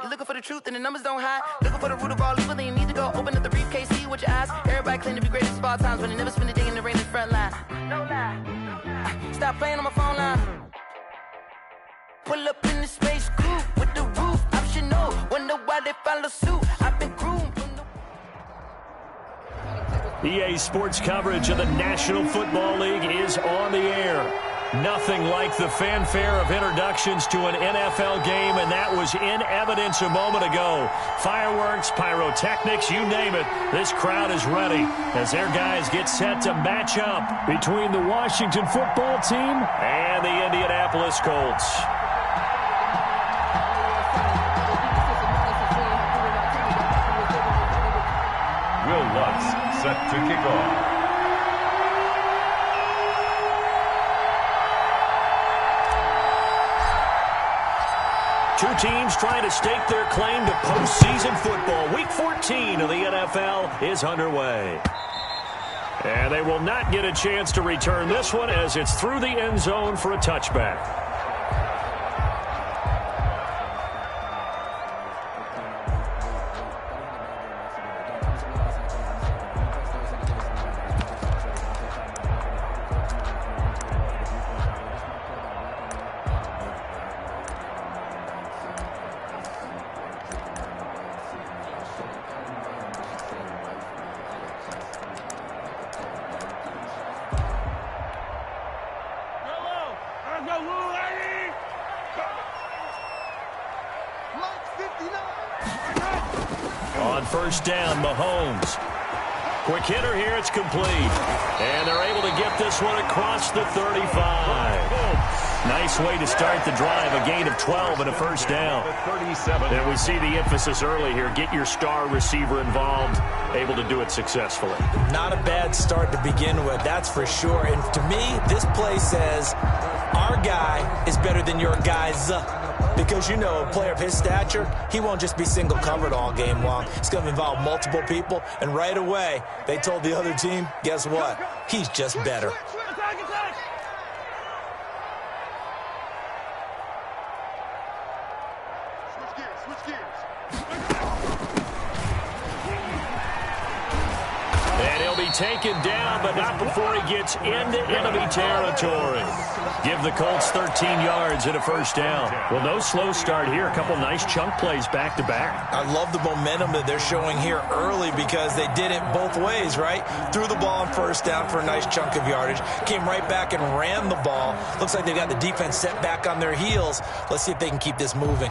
You're looking for the truth and the numbers don't hide. Looking for the root of all evil, then you need to go open up the briefcase, see with your eyes. Everybody claim to be greatest of all times, but they never spend a day in the rain in the front line. No lie. Stop playing on my phone line. Pull up in the space coupe with the roof optional. Wonder why they follow suit. I've been groomed. EA Sports coverage of the National Football League is on the air. Nothing like the fanfare of introductions to an NFL game, and that was in evidence a moment ago. Fireworks, pyrotechnics, you name it. This crowd is ready as their guys get set to match up between the Washington football team and the Indianapolis Colts. Will Lutz set to kick off. Two teams trying to stake their claim to postseason football. Week 14 of the NFL is underway. And they will not get a chance to return this one as it's through the end zone for a touchback. On first down, Mahomes. Quick hitter here, it's complete. And they're able to get this one across the 35. Nice way to start the drive, a gain of 12 and a first down. And we see the emphasis early here, get your star receiver involved, able to do it successfully. Not a bad start to begin with, that's for sure. And to me, this play says our guy is better than your guy's. Because, you know, a player of his stature, he won't just be single covered all game long. It's going to involve multiple people. And right away, they told the other team, guess what? He's just better. And he'll be taken down, but not before he gets into enemy territory. Give the Colts 13 yards and a first down. Well, no slow start here. A couple nice chunk plays back-to-back. I love the momentum that they're showing here early because they did it both ways, right? Threw the ball on first down for a nice chunk of yardage. Came right back and ran the ball. Looks like they got the defense set back on their heels. Let's see if they can keep this moving.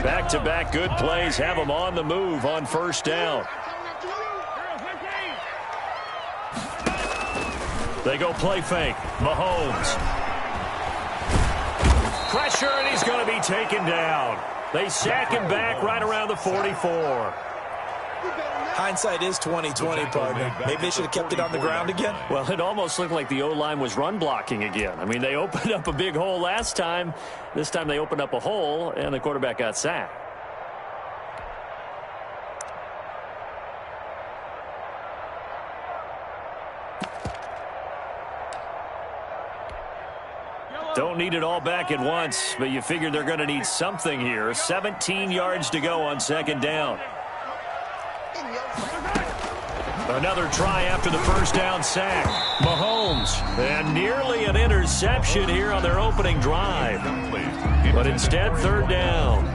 Back-to-back good plays have them on the move on first down. They go play fake. Mahomes. Pressure, and he's going to be taken down. They sack him back right around the 44. Hindsight is 20/20, partner. Maybe they should have kept it on the ground again. Well, it almost looked like the O-line was run blocking again. I mean, they opened up a big hole last time. This time they opened up a hole, and the quarterback got sacked. Don't need it all back at once, but you figure they're going to need something here. 17 yards to go on second down. Another try after the first down sack. Mahomes, and nearly an interception here on their opening drive. But instead, third down.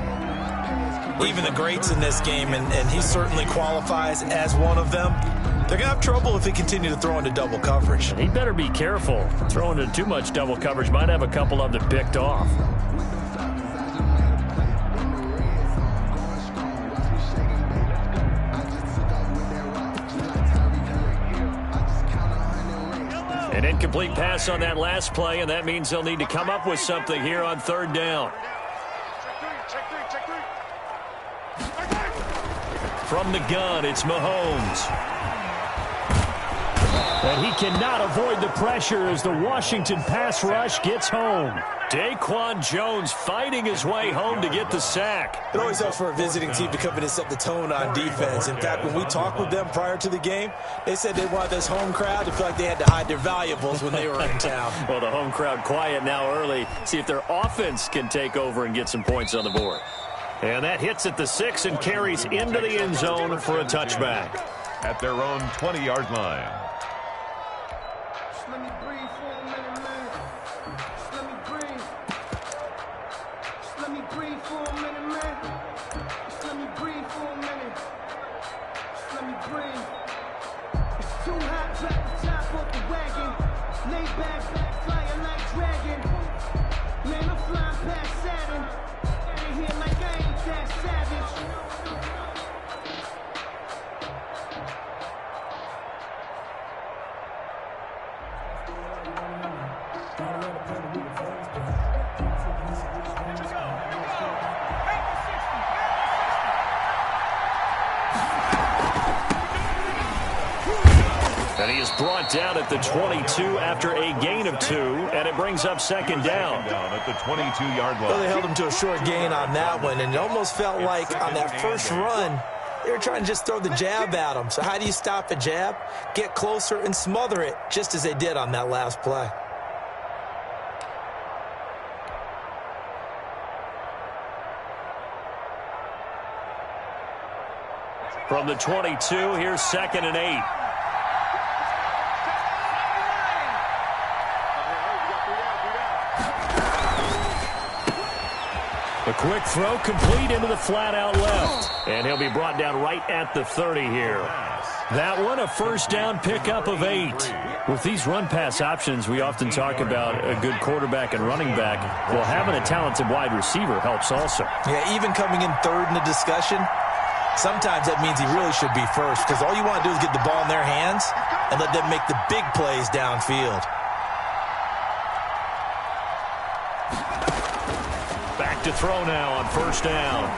Even the greats in this game, and he certainly qualifies as one of them, they're going to have trouble if they continue to throw into double coverage. He better be careful. Throwing into too much double coverage might have a couple of them picked off. An incomplete pass on that last play, and that means they'll need to come up with something here on third down. From the gun, it's Mahomes. And he cannot avoid the pressure as the Washington pass rush gets home. Daquan Jones fighting his way home to get the sack. It always helps for a visiting team to come in and set the tone on defense. In fact, when we talked with them prior to the game, they said they wanted this home crowd to feel like they had to hide their valuables when they were in town. Well, the home crowd quiet now early. See if their offense can take over and get some points on the board. And that hits at the 6 and carries into the end zone for a touchback. At their own 20-yard line. Let me breathe for a minute, man. Let me breathe. Let me breathe for a minute, man. Let me breathe for a minute. Let me breathe. It's too hot, drop the top off the wagon. Lay back, flying like dragon. Man, I'm flying past Saturn. Out of here like I ain't that savage. And he is brought down at the 22 after a gain of 2, and it brings up second down. At the 22-yard line. Well, they held him to a short gain on that one, and it almost felt like on that first run, they were trying to just throw the jab at him. So how do you stop a jab? Get closer and smother it, just as they did on that last play. From the 22, here's 2nd and 8. A quick throw complete into the flat out left. And he'll be brought down right at the 30 here. That one, a first down pickup of 8. With these run-pass options, we often talk about a good quarterback and running back. Well, having a talented wide receiver helps also. Yeah, even coming in third in the discussion, sometimes that means he really should be first, because all you want to do is get the ball in their hands and let them make the big plays downfield. Back to throw now on first down.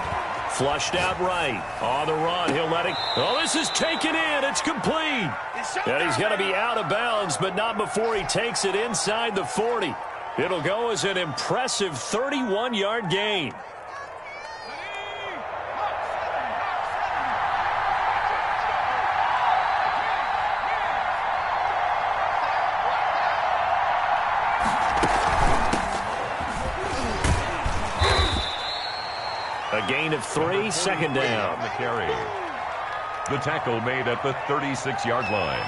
Flushed out right. On the run, he'll let it. Oh, this is taken in. It's complete. And he's going to be out of bounds, but not before he takes it inside the 40. It'll go as an impressive 31-yard gain. A gain of 3, second down. The carry. The tackle made at the 36-yard line.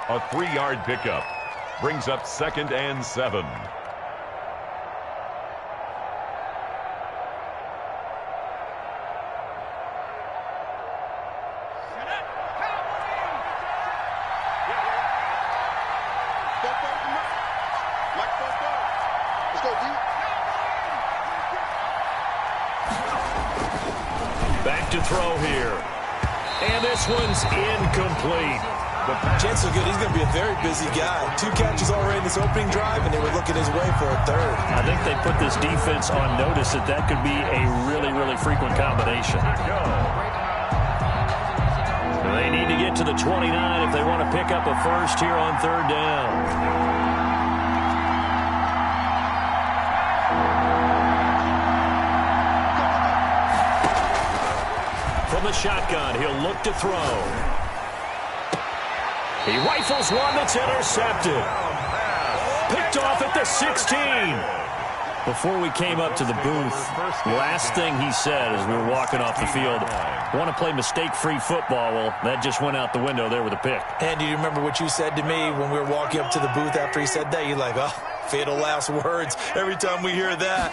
A 3-yard pickup brings up 2nd and 7. Back to throw here. And this one's incomplete. Jets are good. He's going to be a very busy guy. 2 catches already in this opening drive, and they were looking his way for a third. I think they put this defense on notice that that could be a really, really frequent combination. They need to get to the 29 if they want to pick up a first here on third down. From the shotgun, he'll look to throw. He rifles one that's intercepted. Picked off at the 16. Before we came up to the booth, last thing he said as we were walking off the field, want to play mistake-free football. Well, that just went out the window there with a pick. And do you remember what you said to me when we were walking up to the booth after he said that? You're like, oh, fatal last words. Every time we hear that,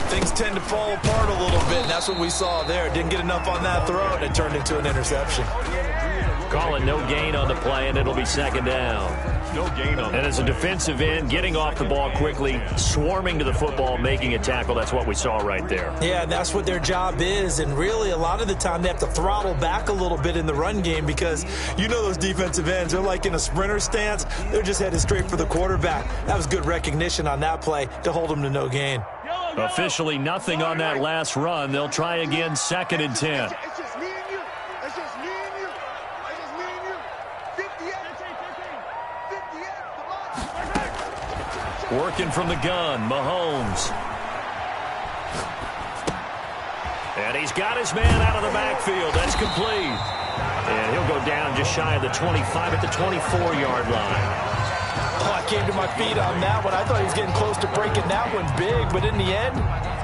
things tend to fall apart a little bit, and that's what we saw there. Didn't get enough on that throw, and it turned into an interception. Call it no gain on the play, and it'll be second down. No gain on. And as a defensive end, getting off the ball quickly, swarming to the football, making a tackle, that's what we saw right there. Yeah, that's what their job is, and really a lot of the time they have to throttle back a little bit in the run game because you know those defensive ends, they're like in a sprinter stance. They're just headed straight for the quarterback. That was good recognition on that play to hold them to no gain. Officially nothing on that last run. They'll try again, 2nd and 10. It's just me and you. It's just me and you. It's just me and you. 58. Working from the gun, Mahomes. And he's got his man out of the backfield. That's complete. And he'll go down just shy of the 25 at the 24-yard line. Oh, I came to my feet on that one. I thought he was getting close to breaking that one big, but in the end,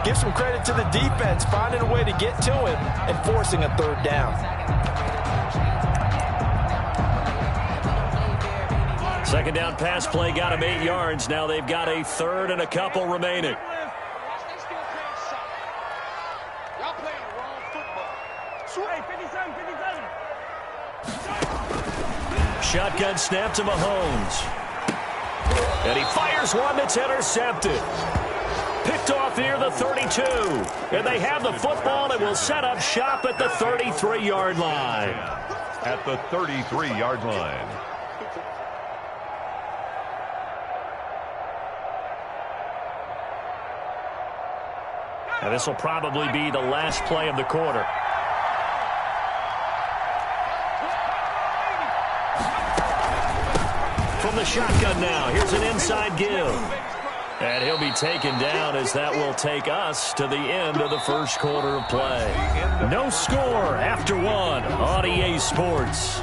give some credit to the defense, finding a way to get to him and forcing a third down. Second down pass play got him 8 yards. Now they've got a third and a couple remaining. Shotgun snap to Mahomes. And he fires one that's intercepted. Picked off near the 32. And they have the football and will set up shop at the 33-yard line. At the 33-yard line. And this will probably be the last play of the quarter. From the shotgun now, here's an inside give. And he'll be taken down as that will take us to the end of the first quarter of play. No score after one on EA Sports.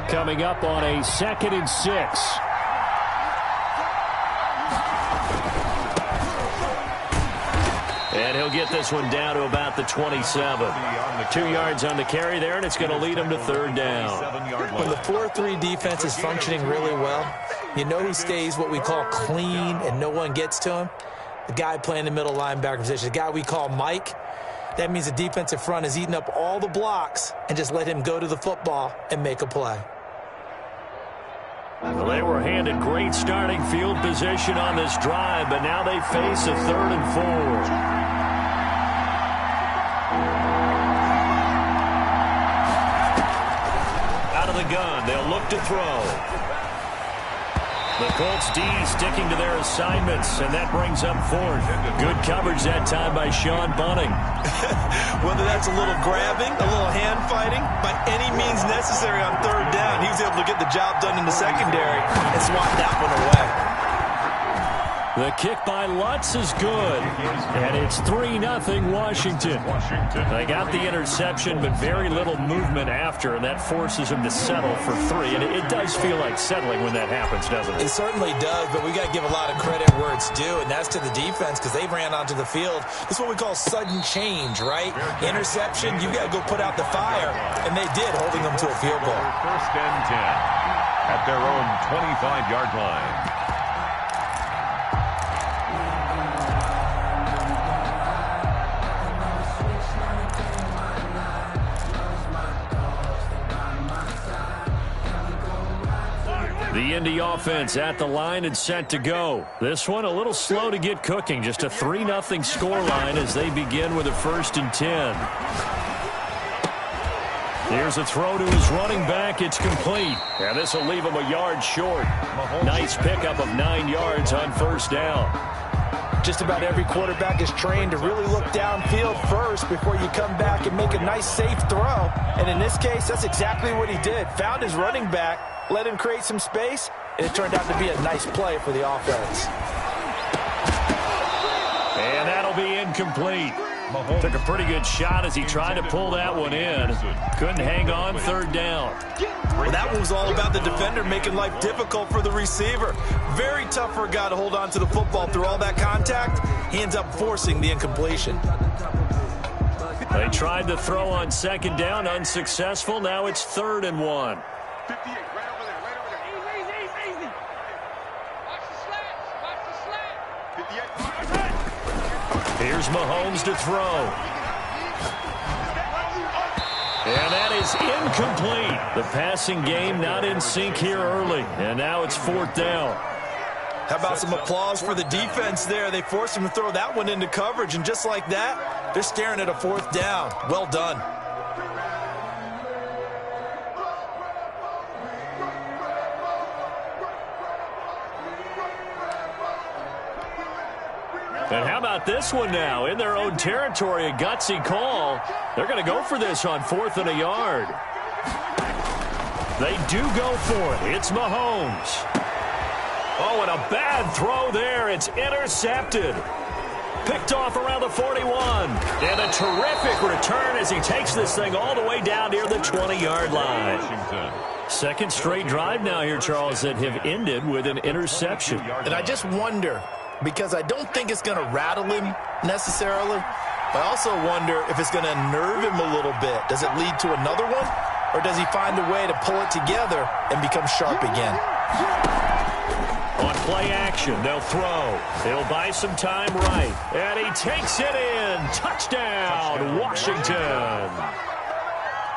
Coming up on a 2nd and 6. And he'll get this one down to about the 27. 2 yards on the carry there, and it's going to lead him to third down. When the 4-3 defense is functioning really well, you know who stays what we call clean and no one gets to him? The guy playing the middle linebacker position, the guy we call Mike. That means the defensive front is eating up all the blocks and just let him go to the football and make a play. Well, they were handed great starting field position on this drive, but now they face a 3rd and 4. Out of the gun, they'll look to throw. The Colts D sticking to their assignments, and that brings up 4th. Good coverage that time by Sean Bunting. Whether that's a little grabbing, a little hand fighting, by any means necessary on 3rd down, he was able to get the job done in the secondary and swat that one away. The kick by Lutz is good, and it's 3-0 Washington. They got the interception, but very little movement after, and that forces them to settle for 3. And it does feel like settling when that happens, doesn't it? It certainly does, but we got to give a lot of credit where it's due, and that's to the defense because they ran onto the field. This is what we call sudden change, right? Interception, you got to go put out the fire, and they did, holding them to a field goal. 1st and 10 at their own 25-yard line. The Indy offense at the line and set to go. This one a little slow to get cooking. Just a 3-0 scoreline as they begin with a 1st and 10. Here's a throw to his running back. It's complete. And this will leave him a yard short. Nice pickup of 9 yards on 1st down. Just about every quarterback is trained to really look downfield first before you come back and make a nice, safe throw. And in this case, that's exactly what he did. Found his running back, let him create some space, and it turned out to be a nice play for the offense. And that'll be incomplete. Took a pretty good shot as he tried to pull that one in. Couldn't hang on 3rd down. Well, that one was all about the defender making life difficult for the receiver. Very tough for a guy to hold on to the football through all that contact. He ends up forcing the incompletion. They tried to throw on 2nd down, unsuccessful. Now it's 3rd and 1. 58, right over there, right over there. Easy. Watch the slant. 58. Here's Mahomes to throw. And that is incomplete. The passing game not in sync here early. And now it's 4th down. How about some applause for the defense there? They forced him to throw that one into coverage, and just like that, they're staring at a 4th down. Well done. And how about this one now? In their own territory, a gutsy call. They're going to go for this on 4th and a yard. They do go for it. It's Mahomes. Oh, and a bad throw there. It's intercepted. Picked off around the 41. And a terrific return as he takes this thing all the way down near the 20-yard line. Second straight drive now here, Charles, that have ended with an interception. And I just wonder, because I don't think it's going to rattle him necessarily, I also wonder if it's going to unnerve him a little bit. Does it lead to another one? Or does he find a way to pull it together and become sharp again? On play action, they'll throw. They'll buy some time right. And he takes it in. Touchdown, Washington.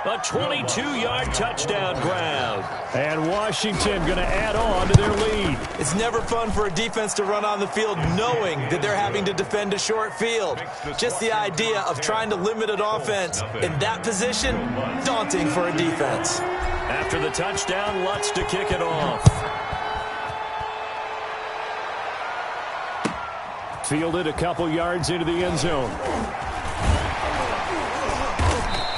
A 22-yard touchdown grab. And Washington going to add on to their lead. It's never fun for a defense to run on the field knowing that they're having to defend a short field. Just the idea of trying to limit an offense in that position, daunting for a defense. After the touchdown, Lutz to kick it off. Fielded a couple yards into the end zone.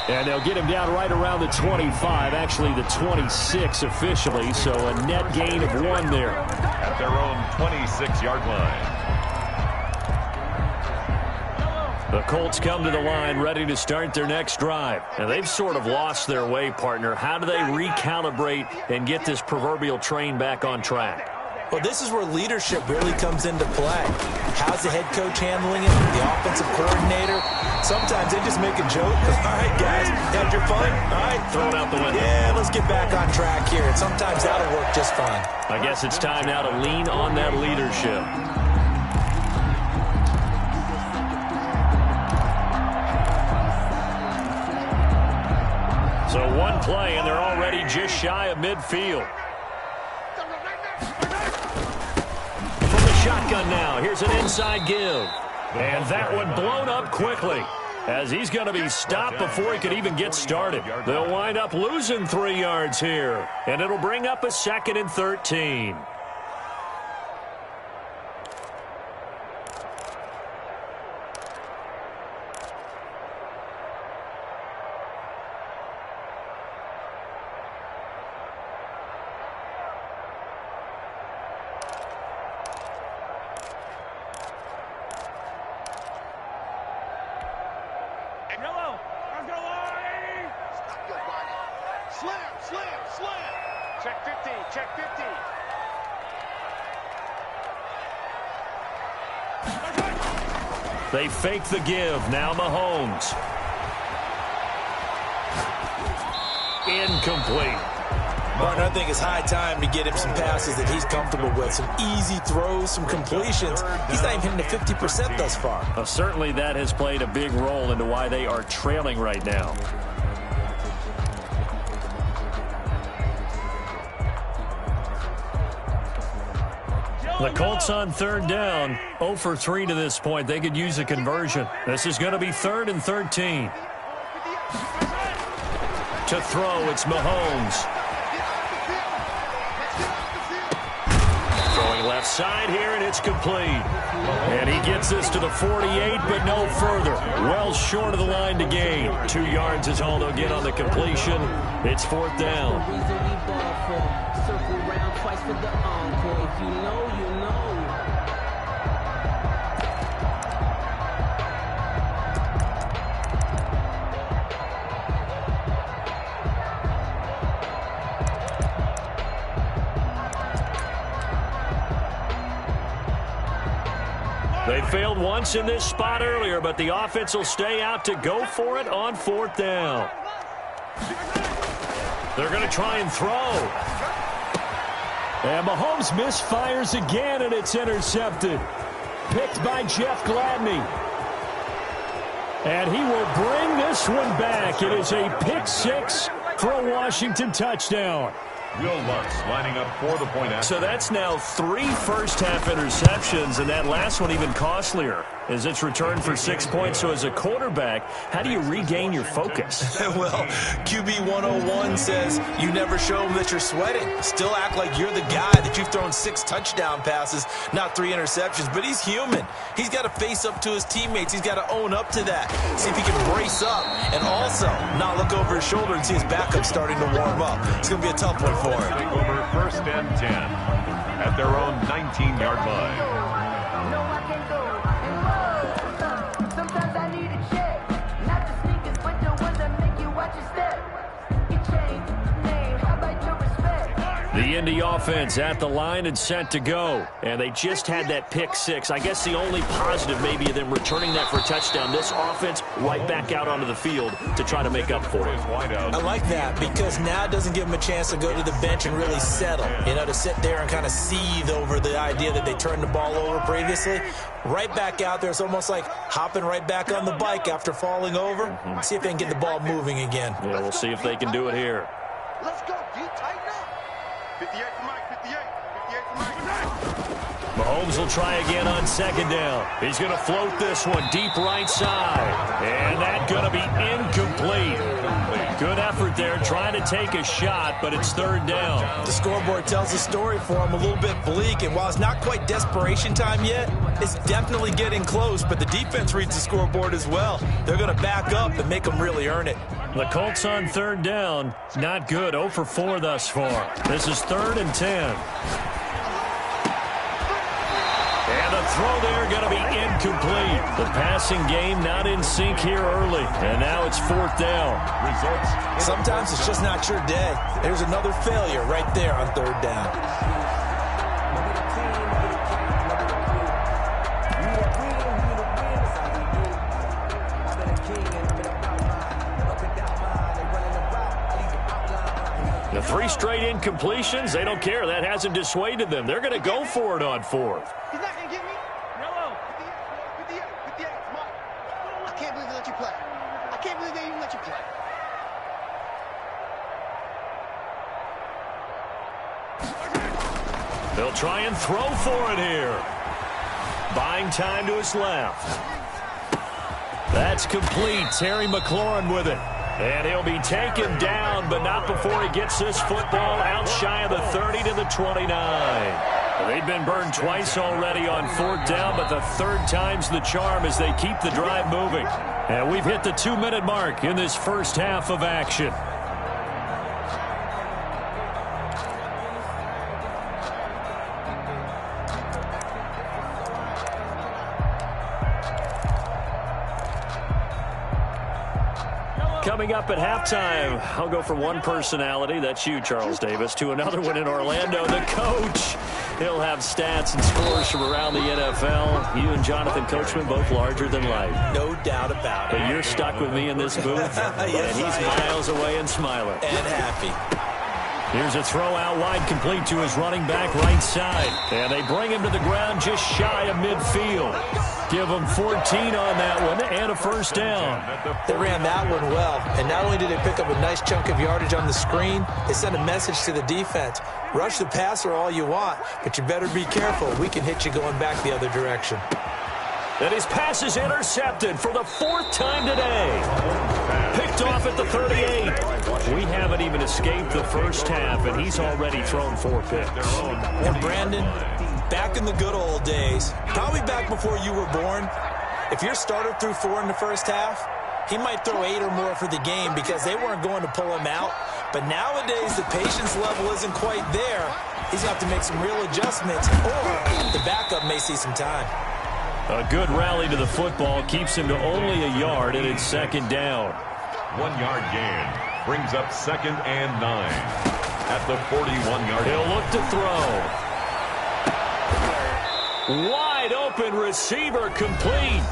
And they'll get him down right around the 25, actually the 26 officially, so a net gain of 1 there. At their own 26-yard line. The Colts come to the line ready to start their next drive. And they've sort of lost their way, partner. How do they recalibrate and get this proverbial train back on track? Well, this is where leadership really comes into play. How's the head coach handling it? The offensive coordinator? Sometimes they just make a joke. All right, guys, had your fun? All right. Throw it out the window. Yeah, let's get back on track here. And sometimes that'll work just fine. I guess it's time now to lean on that leadership. So one play, and they're already just shy of midfield. Shotgun now. Here's an inside give. And that one blown up quickly as he's going to be stopped before he could even get started. They'll wind up losing 3 yards here, and it'll bring up a 2nd and 13. Check 50, check 50. They fake the give. Now Mahomes. Incomplete. Martin, I think it's high time to get him some passes that he's comfortable with. Some easy throws, some completions. He's not even hitting the 50% thus far. Certainly that has played a big role into why they are trailing right now. The Colts on 3rd down, 0 for 3 to this point. They could use a conversion. This is going to be 3rd and 13. To throw, it's Mahomes. Throwing left side here, and it's complete. And he gets this to the 48, but no further. Well short of the line to gain. 2 yards is all they'll get on the completion. It's 4th down. Circle round twice for the encore. If you know, you know. They failed once in this spot earlier, but the offense will stay out to go for it on 4th down. They're going to try and throw. And Mahomes misfires again, and it's intercepted. Picked by Jeff Gladney. And he will bring this one back. It is a pick 6 for a Washington touchdown. Will Lutz lining up for the point after. So that's now 3 first-half interceptions, and that last one even costlier. as it's returned for 6 points. So as a quarterback, how do you regain your focus? Well, QB 101 says you never show them that you're sweating. Still act like you're the guy, that you've thrown 6 touchdown passes, not 3 interceptions. But he's human. He's got to face up to his teammates. He's got to own up to that. See if he can brace up and also not look over his shoulder and see his backup starting to warm up. It's going to be a tough one for him. Take over 1st and 10 at their own 19-yard line. Sometimes I need a check, not the sneakers, but the ones that make you watch your step. You change name, how about your respect? The Indy offense at the line and set to go. And they just had that pick 6. I guess the only positive maybe of them returning that for a touchdown. This offense right back out onto the field to try to make up for it. I like that because now it doesn't give them a chance to go to the bench and really settle. You know, to sit there and kind of seethe over the idea that they turned the ball over previously. Right back out there. It's almost like hopping right back on the bike after falling over. See if they can get the ball moving again. Yeah, we'll see if they can do it here. Let's go, D. Tighten up. 58 for Mike, 58. 58 for Mike. Mahomes will try again on 2nd down. He's going to float this one deep right side. And that's going to be incomplete. Good effort there trying to take a shot, but it's 3rd down. The scoreboard tells the story for him a little bit bleak, and while it's not quite desperation time yet, it's definitely getting close, but the defense reads the scoreboard as well. They're going to back up and make them really earn it. The Colts on 3rd down. Not good. 0 for 4 thus far. This is 3rd and 10. And the throw there going to be incomplete. The passing game not in sync here early. And now it's 4th down. Sometimes it's just not your day. There's another failure right there on 3rd down. The 3 straight incompletions, they don't care. That hasn't dissuaded them. They're going to go for it on 4th. He's not going to get me. Hello. 58, 58, Mike. I can't believe they let you play. I can't believe they even let you play. They'll try and throw for it here. Buying time to his left. That's complete. Terry McLaurin with it. And he'll be taken down, but not before he gets this football out shy of the 30 to the 29. They've been burned twice already on 4th down, but the 3rd time's the charm as they keep the drive moving. And we've hit the 2-minute mark in this first half of action. Coming up at halftime, I'll go from one personality, that's you, Charles Davis, to another one in Orlando, the coach. He'll have stats and scores from around the NFL. You and Jonathan Coachman, both larger than life. No doubt about it. But you're stuck with me in this booth, Yes, and he's miles away and smiling. And happy. Here's a throw out wide, complete to his running back right side. And they bring him to the ground just shy of midfield. Give him 14 on that one and a 1st down. They ran that one well. And not only did they pick up a nice chunk of yardage on the screen, they sent a message to the defense. Rush the passer all you want, but you better be careful. We can hit you going back the other direction. And his pass is intercepted for the 4th time today. Picked off at the 38. We haven't even escaped the first half, and he's already thrown 4 picks. And Brandon, back in the good old days, probably back before you were born, if your starter threw 4 in the first half, he might throw 8 or more for the game because they weren't going to pull him out. But nowadays, the patience level isn't quite there. He's got to make some real adjustments, or the backup may see some time. A good rally to the football keeps him to only a yard, and it's 2nd down. 1-yard gain brings up 2nd and 9 at the 41-yard line. He'll look to throw. Wide open receiver, complete.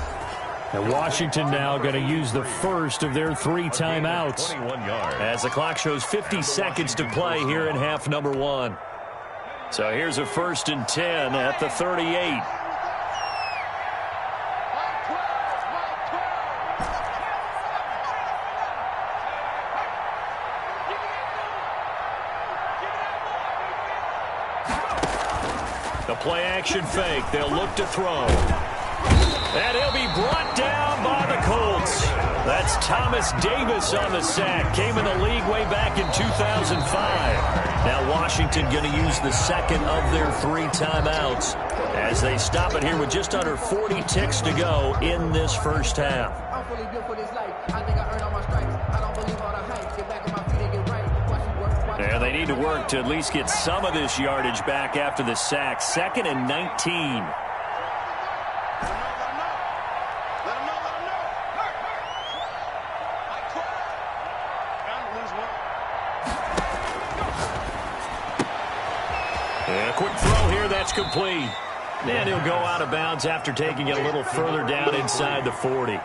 And Washington now going to use the first of their 3 timeouts. 21 yards. As the clock shows 50 seconds to play here in half number 1. So here's a 1st and 10 at the 38. The play action fake. They'll look to throw. And he'll be brought down by the Colts. That's Thomas Davis on the sack. Came in the league way back in 2005. Now Washington going to use the second of their 3 timeouts as they stop it here with just under 40 ticks to go in this first half. And they need to work to at least get some of this yardage back after the sack. 2nd and 19. And a quick throw here, that's complete. And he'll go out of bounds after taking it a little further down inside the 40.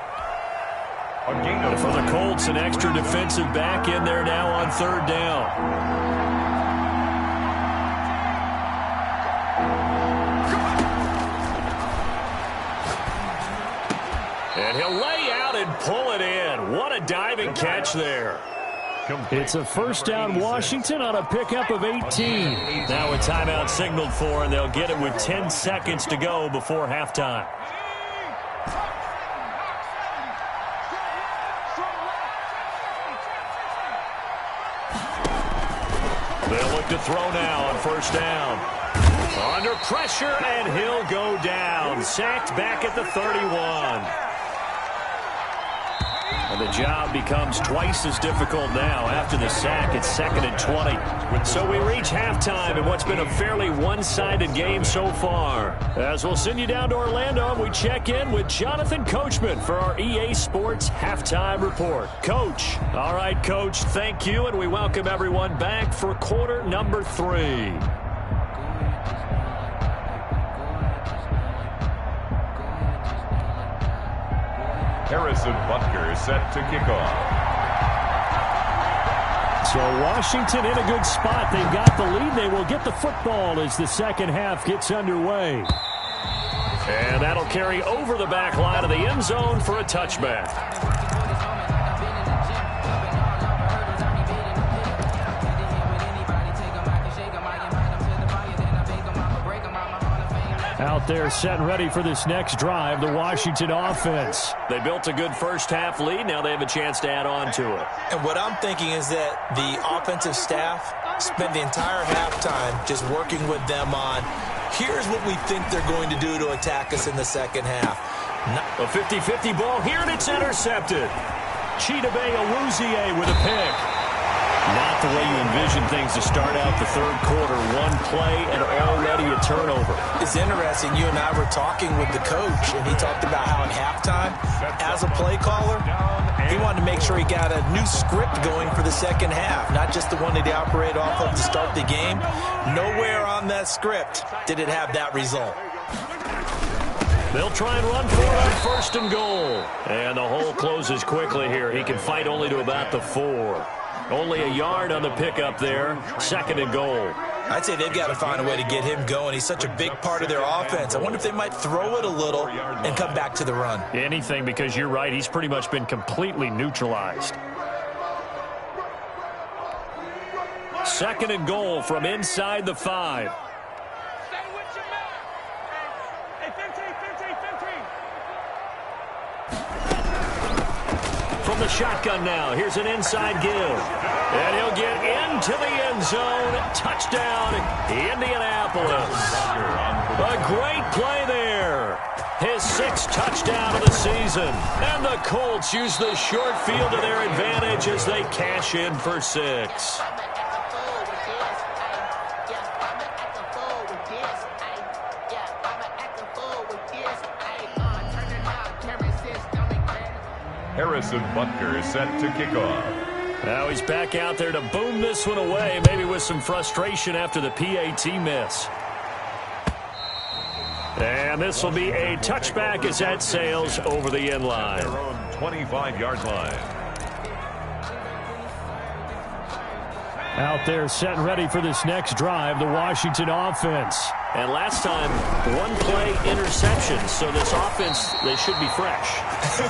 And for the Colts, an extra defensive back in there now on 3rd down. And he'll lay out and pull it in. What a diving catch there. It's a first down Washington on a pickup of 18. Now a timeout signaled for, and they'll get it with 10 seconds to go before halftime. They'll look to throw now on 1st down. Under pressure, and he'll go down. Sacked back at the 31. And the job becomes twice as difficult now after the sack. It's 2nd and 20. So we reach halftime in what's been a fairly one-sided game so far. As we'll send you down to Orlando, we check in with Jonathan Coachman for our EA Sports Halftime Report. Coach. All right, Coach, thank you, and we welcome everyone back for quarter number 3. Harrison Butker set to kick off. So Washington in a good spot. They've got the lead. They will get the football as the second half gets underway. And that'll carry over the back line of the end zone for a touchback. Out there set and ready for this next drive, the Washington offense. They built a good first half lead. Now they have a chance to add on to it. And what I'm thinking is that the offensive staff spent the entire halftime just working with them on, here's what we think they're going to do to attack us in the second half. A 50-50 ball here, and it's intercepted. Chidobe Awuzie with a pick. Not the way you envision things to start out the third quarter. One play and already a turnover. It's interesting. You and I were talking with the coach, and he talked about how at halftime, as a play caller, he wanted to make sure he got a new script going for the second half, not just the one that he operated off of to start the game. Nowhere on that script did it have that result. They'll try and run for it on 1st and goal. And the hole closes quickly here. He can fight only to about the 4. Only a yard on the pickup there. 2nd and goal. I'd say they've got to find a way to get him going. He's such a big part of their offense. I wonder if they might throw it a little and come back to the run. Anything, because you're right. He's pretty much been completely neutralized. 2nd and goal from inside the 5. From the shotgun now, here's an inside give. And he'll get into the end zone. Touchdown, Indianapolis. A great play there. His 6th touchdown of the season. And the Colts use the short field to their advantage as they cash in for 6. Harrison Butker is set to kick off. Now he's back out there to boom this one away, maybe with some frustration after the PAT miss. And this will be a touchback as that sails over the end line. Their own 25-yard line. Out there set and ready for this next drive, the Washington offense. And last time, one play interception. So this offense, they should be fresh.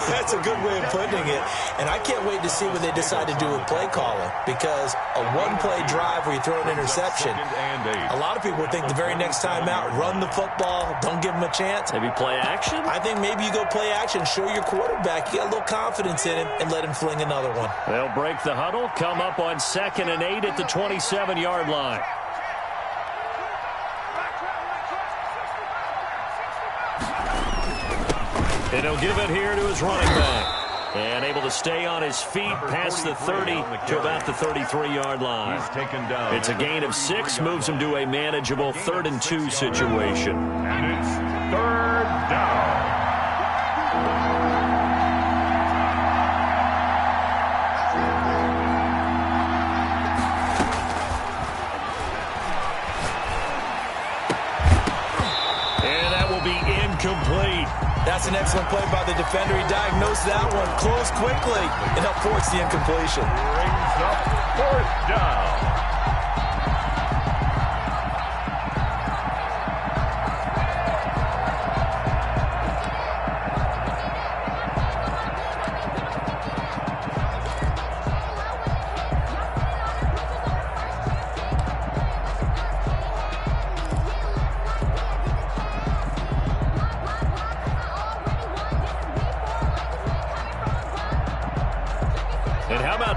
That's a good way of putting it. And I can't wait to see what they decide to do with play calling, because a one-play drive where you throw an interception, a lot of people think the very next time out, run the football, don't give them a chance. Maybe play action? I think maybe you go play action, show your quarterback you got a little confidence in him, and let him fling another one. They'll break the huddle, come up on 2nd and 8 at the 27-yard line. And he'll give it here to his running back. And able to stay on his feet past the 30 to about the 33-yard line. He's taken down. It's a gain of 6, moves him to a manageable 3rd and 2 situation. And it's 3rd down. And that will be incomplete. That's an excellent play by the defender. He diagnosed that one, closed quickly, and helped force the incompletion. Brings up 4th down.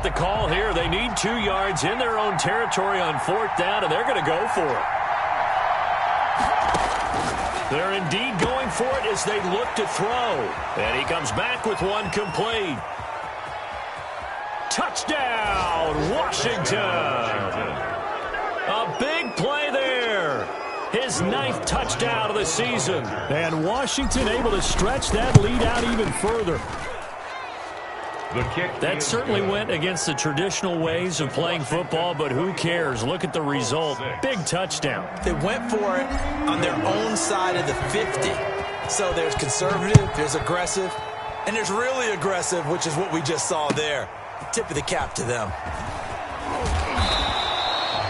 The call here, they need 2 yards in their own territory on 4th down, and they're going to go for it. They're indeed going for it as they look to throw. And he comes back with one complete. Touchdown, Washington. A big play there. His 9th touchdown of the season. And Washington able to stretch that lead out even further. That certainly went against the traditional ways of playing football, but who cares? Look at the result. Big touchdown. They went for it on their own side of the 50. So there's conservative, there's aggressive, and there's really aggressive, which is what we just saw there. Tip of the cap to them.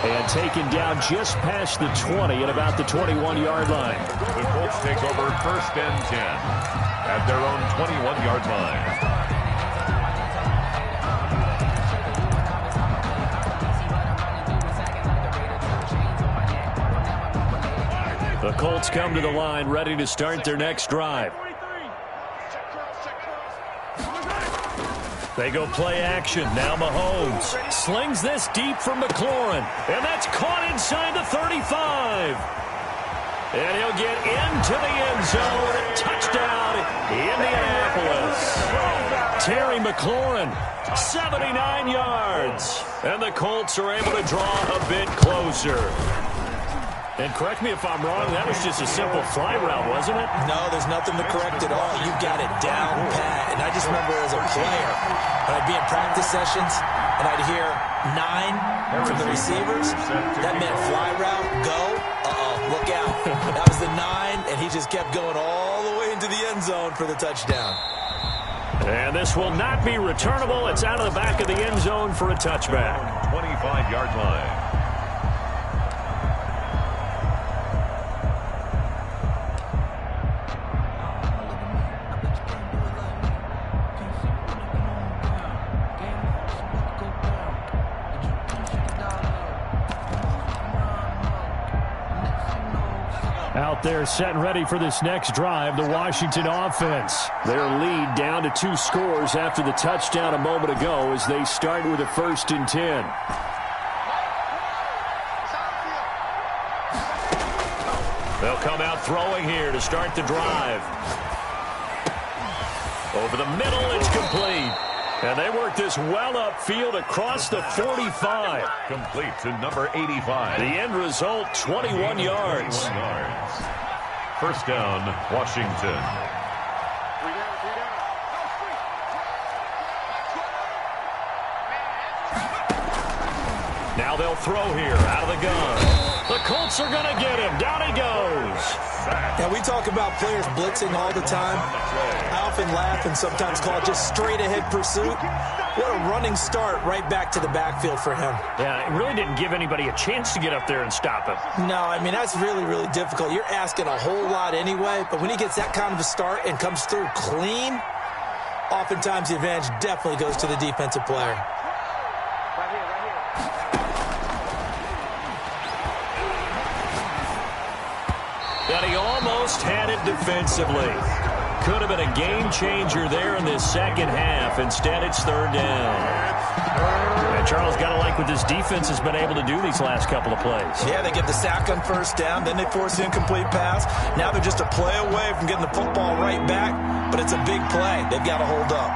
And taken down just past the 20 at about the 21-yard line. The Colts take over 1st and 10 at their own 21-yard line. The Colts come to the line ready to start their next drive. They go play action. Now Mahomes slings this deep from McLaurin. And that's caught inside the 35. And he'll get into the end zone. Touchdown, Indianapolis. Terry McLaurin, 79 yards. And the Colts are able to draw a bit closer. And correct me if I'm wrong, that was just a simple fly route, wasn't it? No, there's nothing to correct at all. You got it down pat. And I just remember as a player, when I'd be in practice sessions and I'd hear 9 from the receivers, that meant fly route, go, look out. That was the 9, and he just kept going all the way into the end zone for the touchdown. And this will not be returnable. It's out of the back of the end zone for a touchback. 25-yard line. Out there set and ready for this next drive, the Washington offense. Their lead down to 2 scores after the touchdown a moment ago as they start with a 1st and 10. They'll come out throwing here to start the drive. Over the middle, it's complete. And they work this well upfield across the 45. Complete to number 85. The end result, 21 yards. 1st down, Washington. Now they'll throw here out of the gun. The Colts are going to get him. Down he goes. Now, we talk about players blitzing all the time. I often laugh and sometimes call it just straight-ahead pursuit. What a running start right back to the backfield for him. Yeah, it really didn't give anybody a chance to get up there and stop him. No, I mean, that's really, really difficult. You're asking a whole lot anyway, but when he gets that kind of a start and comes through clean, oftentimes the advantage definitely goes to the defensive player. But he almost had it defensively. Could have been a game changer there in this second half. Instead, it's third down. And Charles, got to like what this defense has been able to do these last couple of plays. Yeah, they get the sack on first down, then they force the incomplete pass. Now they're just a play away from getting the football right back, but it's a big play. They've got to hold up.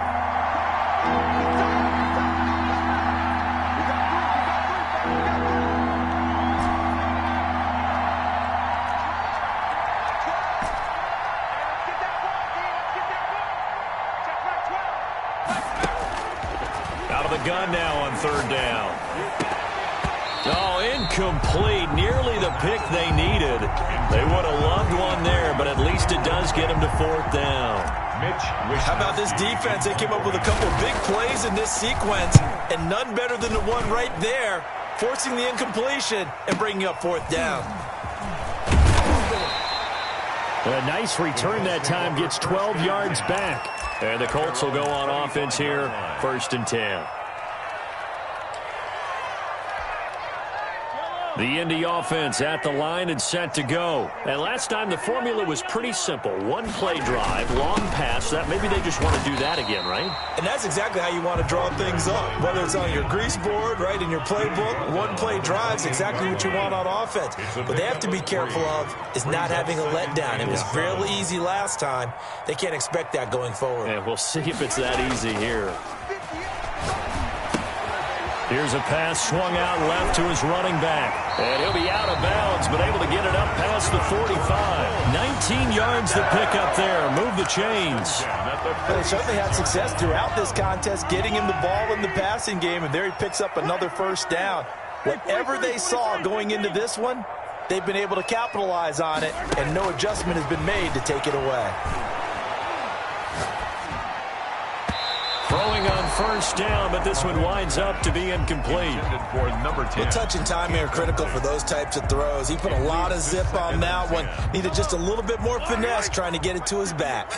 Gun now on third down. Oh, incomplete. Nearly the pick they needed. They would have loved one there, but at least it does get them to fourth down. How about this defense? They came up with a couple big plays in this sequence, and none better than the one right there, forcing the incompletion and bringing up fourth down. A nice return that time, gets 12 yards back. And the Colts will go on offense here, 1st and 10. The Indy offense at the line and set to go. And last time the formula was pretty simple. One play drive, long pass. That maybe they just want to do that again, right? And that's exactly how you want to draw things up. Whether it's on your grease board, right, in your playbook, one play drive's exactly what you want on offense. What they have to be careful of is not having a letdown. It was fairly easy last time. They can't expect that going forward. And we'll see if it's that easy here. Here's a pass swung out left to his running back. And he'll be out of bounds, but able to get it up past the 45. 19 yards to pick up there. Move the chains. They certainly had success throughout this contest, getting him the ball in the passing game, and there he picks up another first down. Whatever they saw going into this one, they've been able to capitalize on it, and no adjustment has been made to take it away. Throwing on first down, but this one winds up to be incomplete. For number 10. The touch and timing are critical for those types of throws. He put a lot of zip on that one. Needed just a little bit more finesse trying to get it to his back.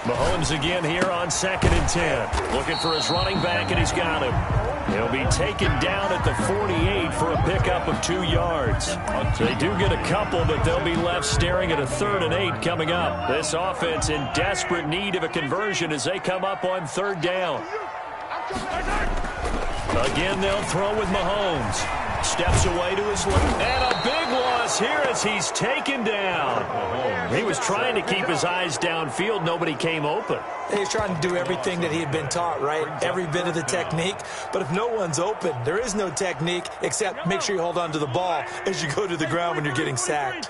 Mahomes again here on 2nd and 10. Looking for his running back, and he's got him. He'll be taken down at the 48 for a pickup of 2 yards. They do get a couple, but they'll be left staring at a 3rd and 8 coming up. This offense in desperate need of a conversion as they come up on 3rd down. Again, they'll throw with Mahomes. Steps away to his left. And a big loss here as he's taken down. He was trying to keep his eyes downfield. Nobody came open. He's trying to do everything that he had been taught, right? Every bit of the technique. But if no one's open, there is no technique except make sure you hold on to the ball as you go to the ground when you're getting sacked.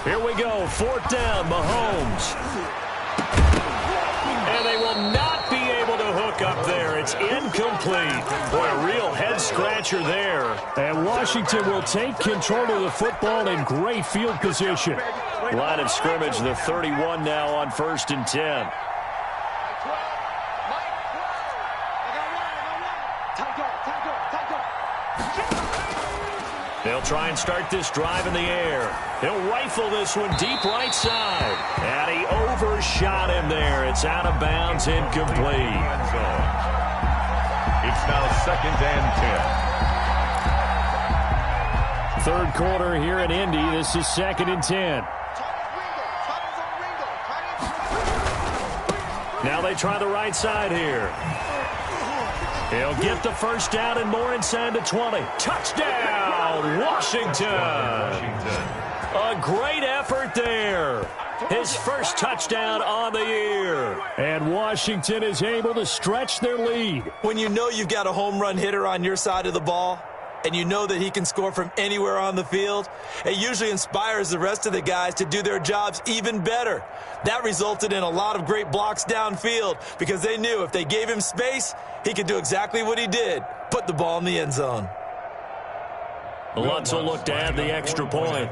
Here we go, 4th down, Mahomes. And they will not be able to hook up there. It's incomplete. Boy, a real head-scratcher there. And Washington will take control of the football in great field position. Line of scrimmage, the 31 now on 1st and 10. They'll try and start this drive in the air. He'll rifle this one deep right side. And he overshot him there. It's out of bounds, incomplete. It's now 2nd and 10. 3rd quarter here in Indy. This is 2nd and 10. Now they try the right side here. He'll get the first down and more inside the 20. Touchdown, Washington. A great effort there. His first touchdown on the year. And Washington is able to stretch their lead. When you know you've got a home run hitter on your side of the ball, and you know that he can score from anywhere on the field, it usually inspires the rest of the guys to do their jobs even better. That resulted in a lot of great blocks downfield because they knew if they gave him space, he could do exactly what he did, put the ball in the end zone. Lutz will look to add the extra point.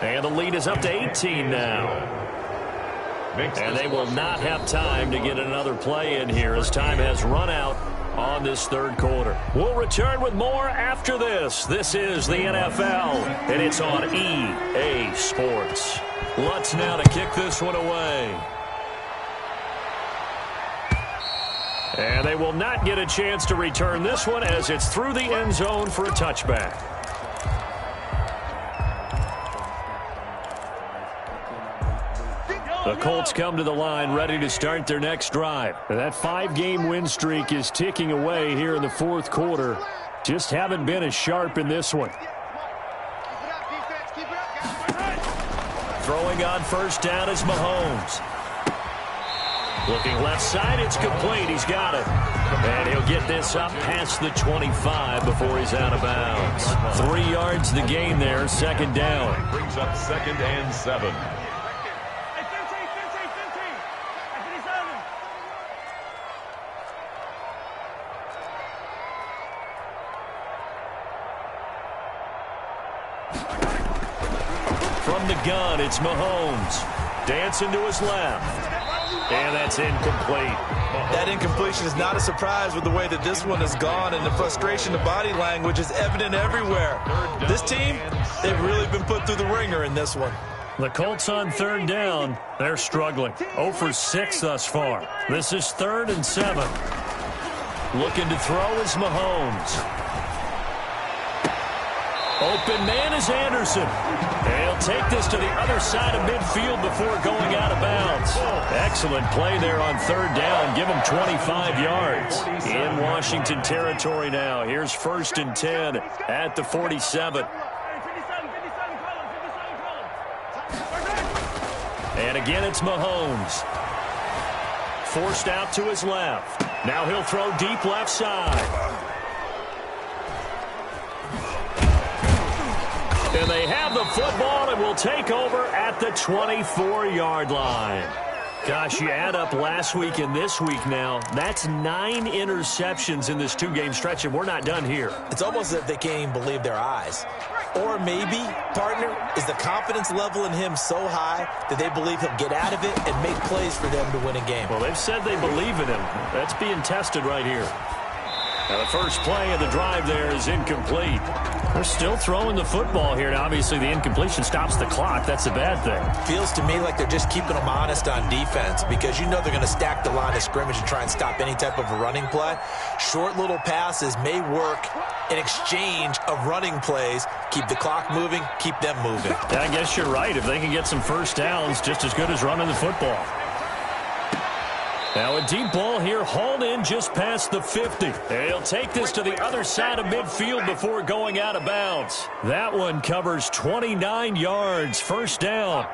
And the lead is up to 18 now. And they will not have time to get another play in here as time has run out on this third quarter. We'll return with more after this. This is the NFL, and it's on EA Sports. Lutz now to kick this one away. And they will not get a chance to return this one as it's through the end zone for a touchback. The Colts come to the line ready to start their next drive. That 5-game win streak is ticking away here in the fourth quarter. Just haven't been as sharp in this one. Throwing on first down is Mahomes. Looking left side, it's complete. He's got it. And he'll get this up past the 25 before he's out of bounds. 3 yards the gain there, second down. Brings up 2nd and 7. From the gun, it's Mahomes. Dancing to his left. And that's incomplete. That incompletion is not a surprise with the way that this one has gone, and the frustration, the body language is evident everywhere. This team, they've really been put through the ringer in this one. The Colts on third down, they're struggling. 0 for 6 thus far. This is 3rd and 7. Looking to throw is Mahomes. Open man is Anderson. And he'll take this to the other side of midfield before going out of bounds. Excellent play there on third down. Give him 25 yards. In Washington territory now. Here's 1st and 10 at the 47. And again, it's Mahomes. Forced out to his left. Now he'll throw deep left side. And they have the football and will take over at the 24-yard line. Gosh, you add up last week and this week now, that's 9 interceptions in this 2-game stretch, and we're not done here. It's almost as if they can't even believe their eyes. Or maybe, partner, is the confidence level in him so high that they believe he'll get out of it and make plays for them to win a game. Well, they've said they believe in him. That's being tested right here. Now the first play of the drive there is incomplete. They're still throwing the football here. Now, obviously, the incompletion stops the clock. That's a bad thing. Feels to me like they're just keeping them honest on defense because you know they're going to stack the line of scrimmage and try and stop any type of a running play. Short little passes may work in exchange of running plays. Keep the clock moving, keep them moving. I guess you're right. If they can get some first downs, just as good as running the football. Now a deep ball here, hauled in just past the 50. And he'll take this to the other side of midfield before going out of bounds. That one covers 29 yards, first down.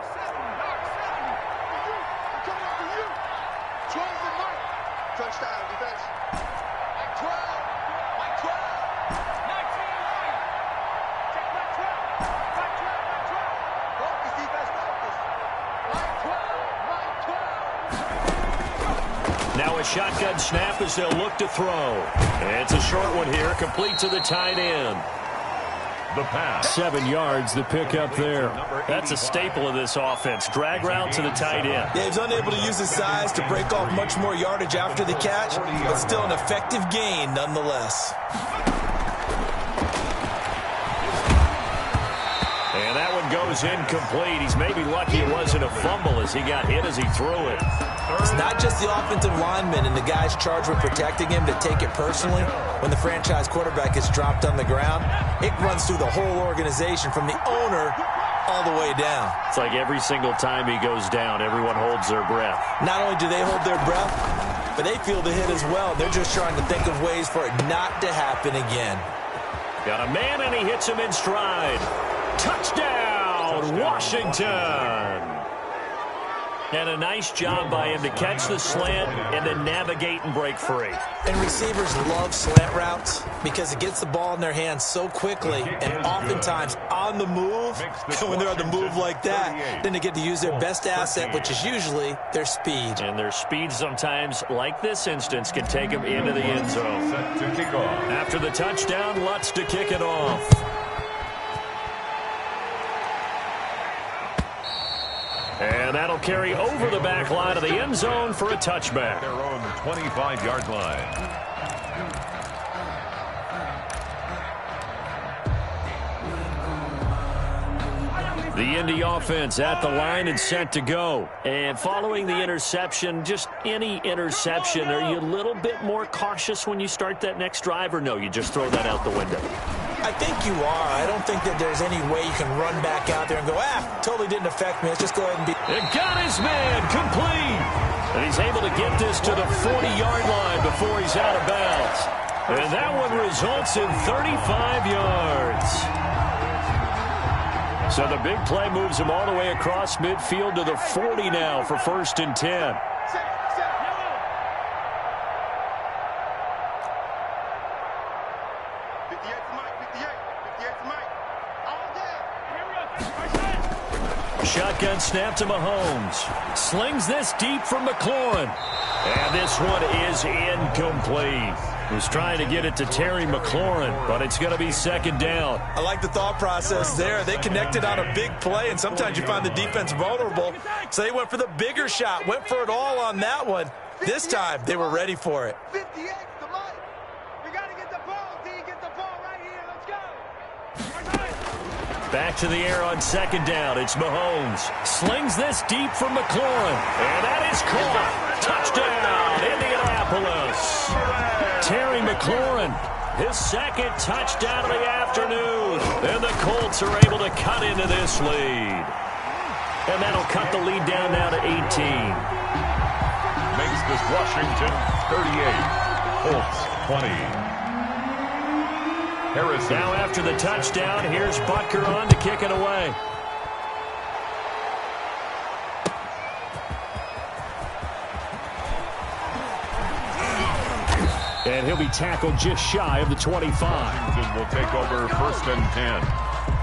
Now a shotgun snap as they'll look to throw. And it's a short one here, complete to the tight end. The pass. 7 yards, the pickup there. That's a staple of this offense. Drag route to the tight end. Yeah, he's unable to use his size to break off much more yardage after the catch, but still an effective gain nonetheless. And that one goes incomplete. He's maybe lucky it wasn't a fumble as he got hit as he threw it. It's not just the offensive linemen and the guys charged with protecting him that take it personally. When the franchise quarterback is dropped on the ground, it runs through the whole organization from the owner all the way down. It's like every single time he goes down, everyone holds their breath. Not only do they hold their breath, but they feel the hit as well. They're just trying to think of ways for it not to happen again. Got a man, and he hits him in stride. Touchdown, Washington! And a nice job by him to catch the slant and then navigate and break free. And receivers love slant routes because it gets the ball in their hands so quickly and oftentimes on the move. And when they're on the move like that, then they get to use their best asset, which is usually their speed. And their speed sometimes, like this instance, can take them into the end zone. After the touchdown, Lutz to kick it off. And that'll carry over the back line of the end zone for a touchback. Their own 25-yard line. The Indy offense at the line and set to go. And following the interception, just any interception, are you a little bit more cautious when you start that next drive, or no, you just throw that out the window? I think you are. I don't think that there's any way you can run back out there and go, totally didn't affect me. Let's just go ahead and be. It got his man complete. And he's able to get this to the 40-yard line before he's out of bounds. And that one results in 35 yards. So the big play moves him all the way across midfield to the 40 now for 1st and 10. Shotgun snap to Mahomes. Slings this deep from McLaurin. And this one is incomplete. Was trying to get it to Terry McLaurin, but it's going to be 2nd down. I like the thought process there. They connected on a big play, and sometimes you find the defense vulnerable. So they went for the bigger shot, went for it all on that one. This time, they were ready for it. 58 to Mike. We got to get the ball. D, get the ball right here. Let's go. Back to the air on 2nd down. It's Mahomes. Slings this deep from McLaurin. And that is caught. Touchdown, Indianapolis. Terry McLaurin, his 2nd touchdown of the afternoon. And the Colts are able to cut into this lead. And that'll cut the lead down now to 18. Makes this Washington 38, Colts 20. Harrison. Now after the touchdown, here's Butker on to kick it away. And he'll be tackled just shy of the 25. Washington will take over 1st and 10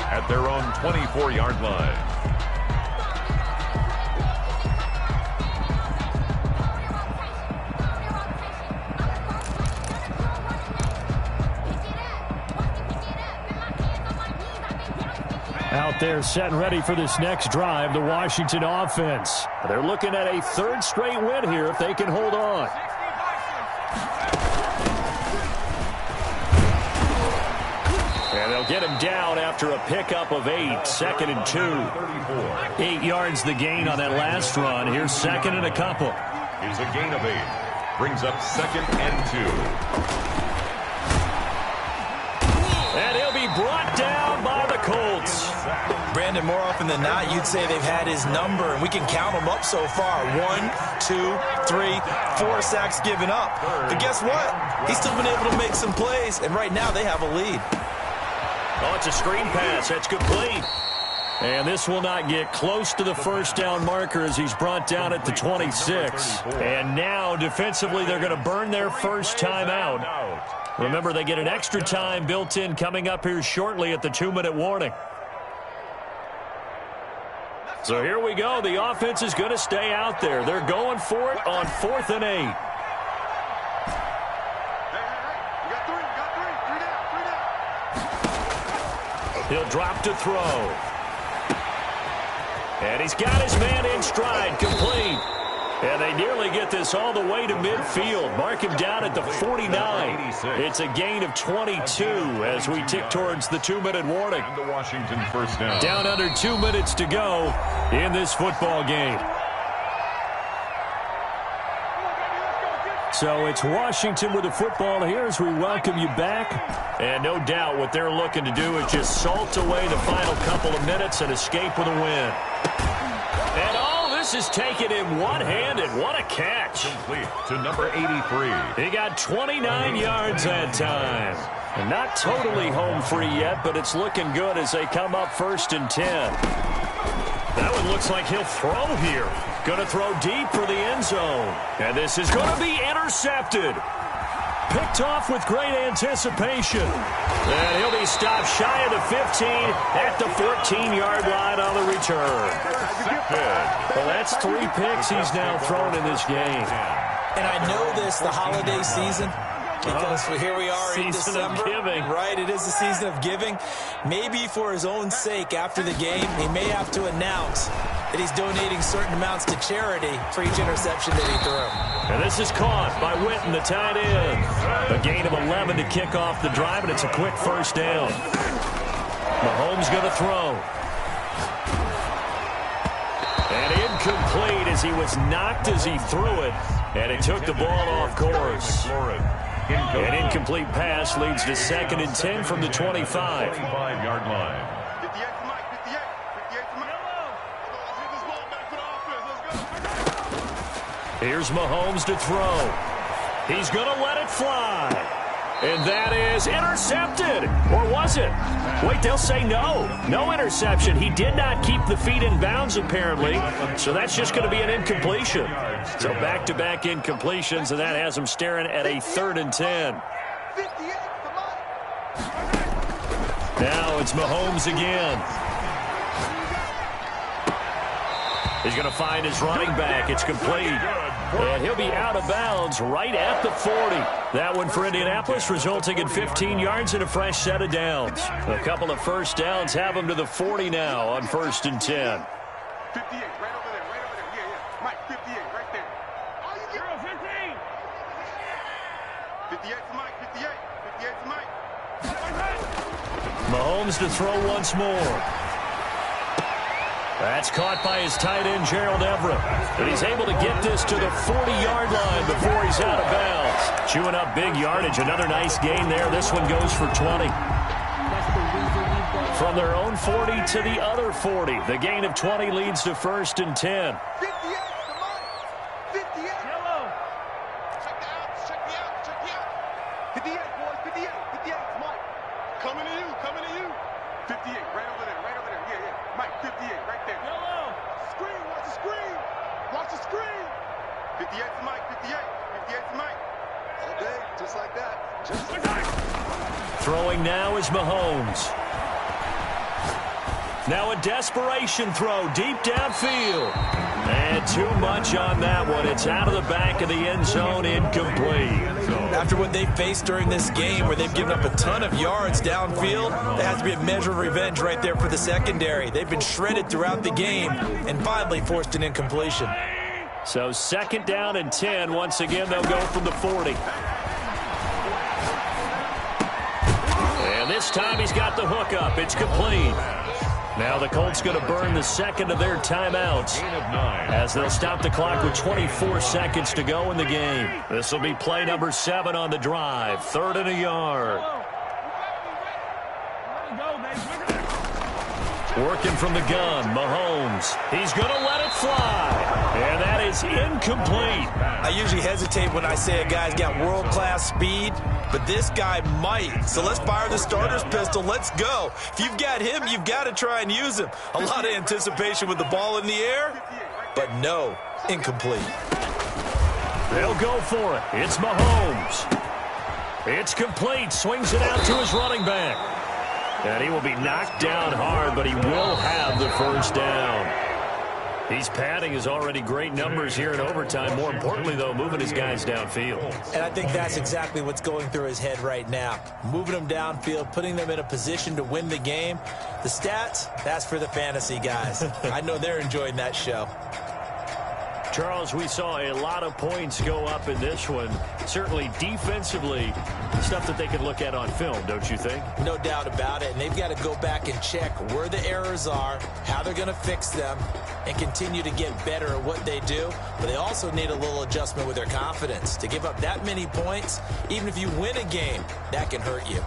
at their own 24-yard line. Out there set and ready for this next drive, the Washington offense. They're looking at a 3rd straight win here if they can hold on. And they'll get him down after a pickup of 8, 2nd and 2. 8 yards the gain on that last run. Here's 2nd and a couple. Here's a gain of 8. Brings up 2nd and 2. And he'll be brought down by the Colts. Brandon, more often than not, you'd say they've had his number, and we can count them up so far. 1, 2, 3, 4 sacks given up. But guess what? He's still been able to make some plays, and right now they have a lead. Oh, it's a screen pass. That's complete. And this will not get close to the 1st down marker as he's brought down at the 26. And now, defensively, they're going to burn their first time out. Remember, they get an extra time built in coming up here shortly at the 2-minute warning. So here we go. The offense is going to stay out there. They're going for it on 4th and 8. He'll drop to throw. And he's got his man in stride, complete. And they nearly get this all the way to midfield. Mark him down at the 49. It's a gain of 22 as we tick towards the 2-minute warning. And the Washington 1st down. Down under 2 minutes to go in this football game. So it's Washington with the football here as we welcome you back. And no doubt what they're looking to do is just salt away the final couple of minutes and escape with a win. And all this is taken in one-handed. What a catch. Complete to number 83. He got 29 yards that time. And not totally home free yet, but it's looking good as they come up 1st and 10. That one looks like he'll throw here. Going to throw deep for the end zone. And this is going to be intercepted. Picked off with great anticipation. And he'll be stopped shy of the 15 at the 14-yard line on the return. Well, that's 3 picks he's now thrown in this game. And I know this, the holiday season, because here we are in December. Season of giving. Right, it is the season of giving. Maybe for his own sake, after the game, he may have to announce that he's donating certain amounts to charity for each interception that he threw. And this is caught by Witten, the tight end. A gain of 11 to kick off the drive, and it's a quick first down. Mahomes going to throw. And incomplete as he was knocked as he threw it. And it took the ball off course. An incomplete pass leads to 2nd and 10 from the 25. 25-yard line. 58 to Mike, 58. 58 to Mike. Let's get this ball back for the offense. Let's go. Here's Mahomes to throw. He's going to let it fly. And that is intercepted. Or was it? Wait, they'll say no. No interception. He did not keep the feet in bounds, apparently. So that's just going to be an incompletion. So back-to-back incompletions, and that has him staring at a 3rd and 10. 58 to Mike. Now it's Mahomes again. He's going to find his running back. It's complete. And he'll be out of bounds right at the 40. That one for Indianapolis, resulting in 15 yards and a fresh set of downs. A couple of first downs have him to the 40 now on 1st and 10. 58, right over there, right over there. Yeah. Mike, 58, right there. Oh, you get 15. 58 to Mike, 58. 58 to Mike. Mahomes to throw once more. That's caught by his tight end, Gerald Everett. And he's able to get this to the 40-yard line before he's out of bounds. Chewing up big yardage. Another nice gain there. This one goes for 20. From their own 40 to the other 40. The gain of 20 leads to 1st and 10. 58 to Mike. 58. Yellow. Check the out. Check me out. Check me out. 58, boys. 58. 58 to Mike. Coming to you. Coming to you. 58, right over there. Right over there. Yeah. Mike, 58, right there. Yellow. Screen. Watch the screen. Watch the screen. 58 to Mike. 58. 58 to Mike. All day. Just like that. Just like that. Throwing now is Mahomes. Now a desperation throw deep downfield. And too much on that one. It's out of the back of the end zone, incomplete. After what they faced during this game where they've given up a ton of yards downfield, there has to be a measure of revenge right there for the secondary. They've been shredded throughout the game and finally forced an incompletion. So 2nd down and 10. Once again, they'll go from the 40. And this time he's got the hook up. It's complete. Now the Colts going to burn the 2nd of their timeouts as they'll stop the clock with 24 seconds to go in the game. This will be play number 7 on the drive. 3rd and a yard. Working from the gun, Mahomes. He's going to let it fly. And that is incomplete. I usually hesitate when I say a guy's got world-class speed, but this guy might. So let's fire the starter's pistol. Let's go. If you've got him, you've got to try and use him. A lot of anticipation with the ball in the air, but no, incomplete. They'll go for it. It's Mahomes. It's complete. Swings it out to his running back. And he will be knocked down hard, but he will have the first down. He's padding his already great numbers here in overtime. More importantly, though, moving his guys downfield. And I think that's exactly what's going through his head right now. Moving them downfield, putting them in a position to win the game. The stats, that's for the fantasy guys. I know they're enjoying that show. Charles, we saw a lot of points go up in this one. Certainly defensively, stuff that they can look at on film, don't you think? No doubt about it. And they've got to go back and check where the errors are, how they're going to fix them, and continue to get better at what they do. But they also need a little adjustment with their confidence. To give up that many points, even if you win a game, that can hurt you.